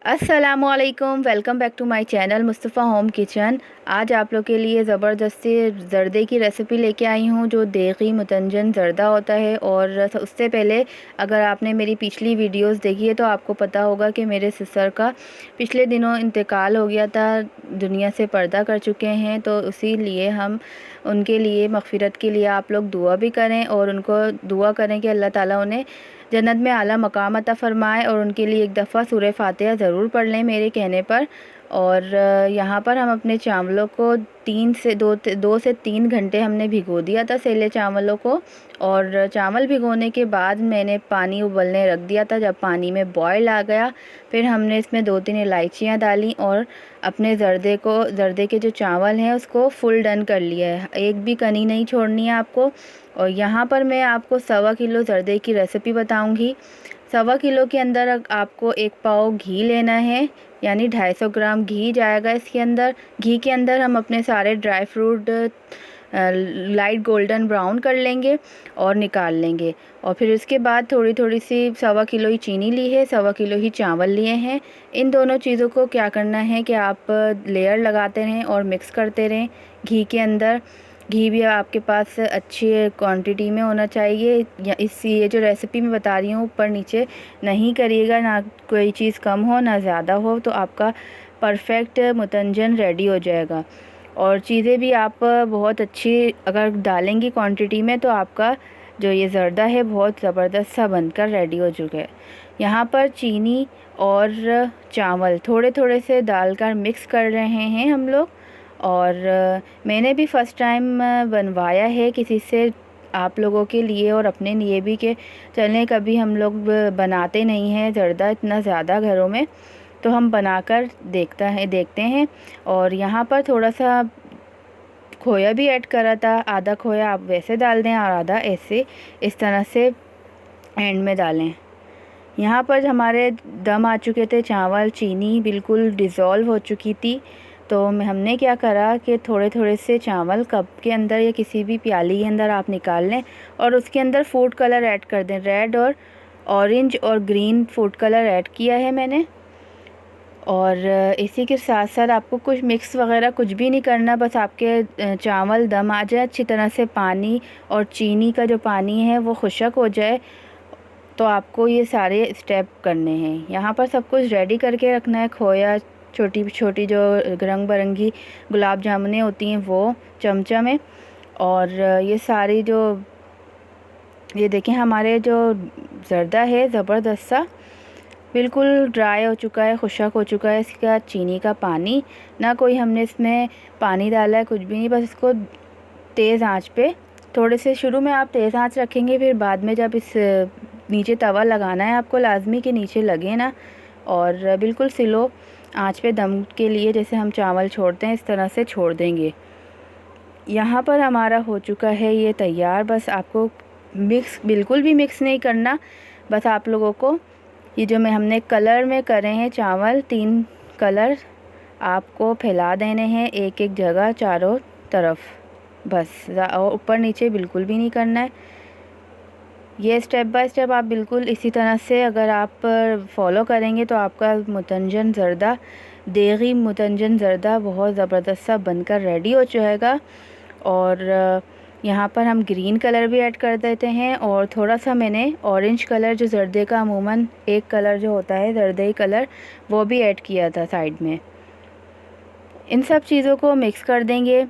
अस्सलामुअलैकुम, welcome back to my channel Mustafa home kitchen. आज आप लोग के लिए ज़बरदस्ती ज़रदे की रेसिपी लेके आई हूँ जो दगही मुतंजन ज़रदा होता है। और उससे पहले अगर आपने मेरी पिछली वीडियोस देखी है तो आपको पता होगा कि मेरे सिस्टर का पिछले दिनों इंतकाल हो गया था, दुनिया से पर्दा कर चुके हैं। तो उसी लिए हम उनके लिए मग़फ़िरत के लिए आप लोग दुआ भी करें और उनको दुआ करें कि अल्लाह ताला उन्हें जन्नत में आला मकाम अता फ़रमाए। और उनके लिए एक दफ़ा सूरह फ़ातिहा ज़रूर पढ़ लें मेरे कहने पर। और यहाँ पर हम अपने चावलों को 2 से 3 घंटे हमने भिगो दिया था, सेले चावलों को। और चावल भिगोने के बाद मैंने पानी उबलने रख दिया था। जब पानी में बॉयल आ गया फिर हमने इसमें 2-3 इलायचियाँ डाली और अपने ज़रदे के जो चावल हैं उसको फुल डन कर लिया है, एक भी कनी नहीं छोड़नी है आपको। और यहाँ पर मैं आपको 1.25 किलो ज़रदे की रेसिपी बताऊँगी। 1.25 किलो के अंदर आपको 1 पाव घी लेना है, यानी 250 ग्राम घी जाएगा इसके अंदर। घी के अंदर हम अपने सारे dry fruit light golden brown कर लेंगे और निकाल लेंगे। और फिर उसके बाद थोड़ी थोड़ी सी 1.25 किलो ही चीनी ली है, 1.25 किलो ही चावल लिए हैं। इन दोनों चीज़ों को क्या करना है कि आप लेयर लगाते रहें और मिक्स करते रहें घी के अंदर। घी भी आपके पास अच्छी क्वांटिटी में होना चाहिए। या ये जो रेसिपी मैं बता रही हूँ ऊपर नीचे नहीं करिएगा, ना कोई चीज़ कम हो ना ज़्यादा हो, तो आपका परफेक्ट मुतंजन रेडी हो जाएगा। और चीज़ें भी आप बहुत अच्छी अगर डालेंगी क्वांटिटी में तो आपका जो ये ज़रदा है बहुत ज़बरदस्त सा बनकर रेडी हो चुका है। यहाँ पर चीनी और चावल थोड़े थोड़े से डालकर मिक्स कर रहे हैं हम लोग। और मैंने भी फ़र्स्ट टाइम बनवाया है किसी से, आप लोगों के लिए और अपने लिए भी, कि चलें कभी हम लोग बनाते नहीं हैं ज़रदा इतना ज़्यादा घरों में, तो हम बनाकर देखते हैं। और यहाँ पर थोड़ा सा खोया भी ऐड करा था, आधा खोया आप वैसे डाल दें और आधा ऐसे इस तरह से एंड में डालें। यहाँ पर हमारे दम आ चुके थे चावल, चीनी बिल्कुल डिज़ोल्व हो चुकी थी। तो हमने क्या करा कि थोड़े थोड़े से चावल कप के अंदर या किसी भी प्याली के अंदर आप निकाल लें और उसके अंदर फूड कलर ऐड कर दें। रेड और ऑरेंज और ग्रीन फूड कलर ऐड किया है मैंने। और इसी के साथ साथ आपको कुछ मिक्स वगैरह कुछ भी नहीं करना, बस आपके चावल दम आ जाए अच्छी तरह से, पानी और चीनी का जो पानी है वो खुशक हो जाए, तो आपको ये सारे स्टेप करने हैं। यहाँ पर सब कुछ रेडी करके रखना है। खोया, छोटी छोटी जो रंग बिरंगी गुलाब जामुनें होती हैं वो चमचा में। और ये सारी जो ये देखें हमारे जो ज़रदा है ज़बरदस्त सा बिल्कुल ड्राई हो चुका है, खुशक हो चुका है। इसका चीनी का पानी, ना कोई हमने इसमें पानी डाला है, कुछ भी नहीं, बस इसको तेज़ आंच पे थोड़े से शुरू में आप तेज़ आंच रखेंगे, फिर बाद में जब इस नीचे तवा लगाना है आपको लाजमी कि नीचे लगे ना, और बिल्कुल स्लो आंच पे दम के लिए जैसे हम चावल छोड़ते हैं इस तरह से छोड़ देंगे। यहाँ पर हमारा हो चुका है ये तैयार। बस आपको मिक्स बिल्कुल भी मिक्स नहीं करना, बस आप लोगों को ये जो हमने कलर में करे हैं चावल, 3 कलर आपको फैला देने हैं एक एक जगह चारों तरफ, बस। और ऊपर नीचे बिल्कुल भी नहीं करना है। ये स्टेप बाय स्टेप आप बिल्कुल इसी तरह से अगर आप फॉलो करेंगे तो आपका मुतंजन ज़रदा, दगही मुतंजन ज़रदा बहुत ज़बरदस्त सा बनकर रेडी हो जाएगा। और यहाँ पर हम ग्रीन कलर भी ऐड कर देते हैं और थोड़ा सा मैंने ऑरेंज कलर, जो ज़रदे का अमूमन एक कलर जो होता है ज़रदई कलर, वो भी ऐड किया था साइड में। इन सब चीज़ों को मिक्स कर देंगे।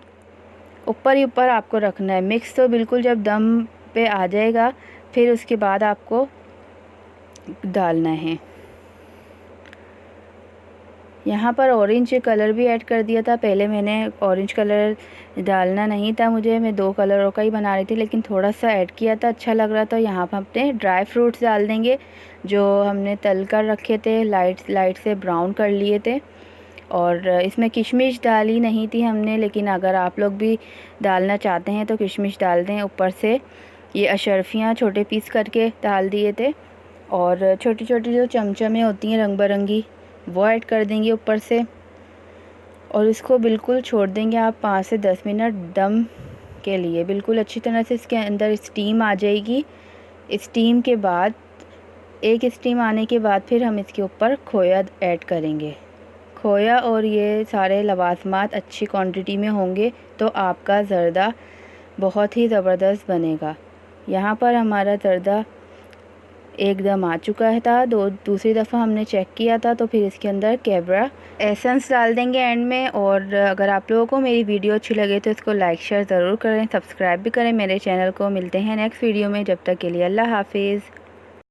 ऊपर ही ऊपर आपको रखना है मिक्स, तो बिल्कुल जब दम पे आ जाएगा फिर उसके बाद आपको डालना है। यहाँ पर ऑरेंज कलर भी ऐड कर दिया था, पहले मैंने ऑरेंज कलर डालना नहीं था मुझे, मैं 2 कलरों का ही बना रही थी, लेकिन थोड़ा सा ऐड किया था, अच्छा लग रहा था। यहाँ पर अपने ड्राई फ्रूट्स डाल देंगे जो हमने तल कर रखे थे, लाइट से ब्राउन कर लिए थे। और इसमें किशमिश डाली नहीं थी हमने, लेकिन अगर आप लोग भी डालना चाहते हैं तो किशमिश डाल दें। ऊपर से ये अशरफियाँ छोटे पीस करके डाल दिए थे, और छोटी छोटी जो चमचमें होती हैं रंग बिरंगी वो ऐड कर देंगे ऊपर से। और इसको बिल्कुल छोड़ देंगे आप 5 से 10 मिनट दम के लिए। बिल्कुल अच्छी तरह से इसके अंदर स्टीम आ जाएगी। स्टीम के बाद एक स्टीम आने के बाद फिर हम इसके ऊपर खोया ऐड करेंगे। खोया और ये सारे लवाजमात अच्छी क्वांटिटी में होंगे तो आपका ज़र्दा बहुत ही ज़बरदस्त बनेगा। यहाँ पर हमारा ज़र्दा एकदम आ चुका है था। दूसरी दफ़ा हमने चेक किया था तो फिर इसके अंदर कैबरा एसेंस डाल देंगे एंड में। और अगर आप लोगों को मेरी वीडियो अच्छी लगे तो इसको लाइक शेयर ज़रूर करें, सब्सक्राइब भी करें मेरे चैनल को। मिलते हैं नेक्स्ट वीडियो में, जब तक के लिए अल्लाह हाफिज़।